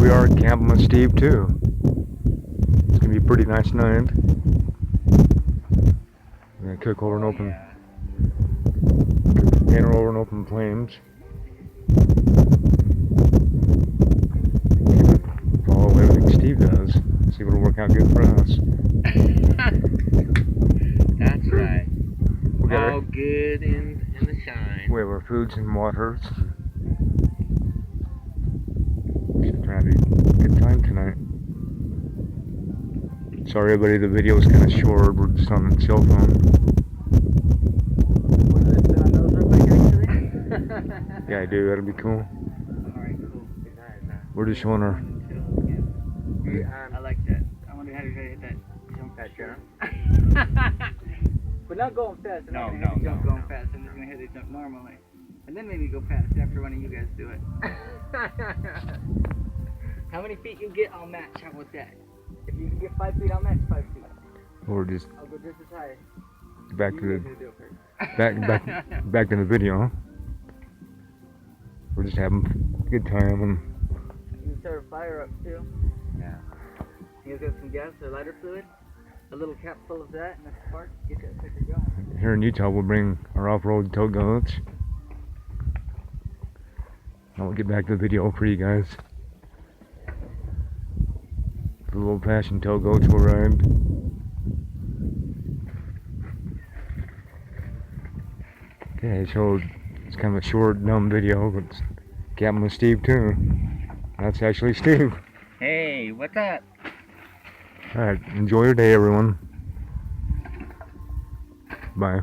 we are camping with Steve too. It's gonna be a pretty nice night. We're gonna cook over an open, cook dinner over an open flames. Follow everything Steve does. See what'll work out good for us. That's right. We got All good in the shine. We have our foods and waters. Should try to have a good time tonight. Sorry everybody, the video is kind of short. We're just on the cell phone. Want to sit on those real quick, actually? Yeah, I do. That'll be cool. Alright, cool. Good night, We're just showing our... I like that. I wonder how you're going to hit that jump that jump. But not going fast. I'm not going to hit the jump going fast. I'm just going to hit the jump normally. And then maybe go fast after one of you guys do it. How many feet you get, I'll match. How about that? If you can get 5 feet, I'll match 5 feet. Or just I'll go just as high. back to the back to the video. Huh? We're just having a good time and You can start a fire up too. yeah. You guys got some gas or lighter fluid? A little cap full of that and a spark. Get that sucker going. Here in Utah, we'll bring our off-road tow goats. I'll get back to the video for you guys. The little old-fashioned tow goats will ride. Okay, so it's kind of a short, dumb video, but it's camping with Steve too. That's actually Steve. Hey, what's up? Alright, enjoy your day everyone. Bye.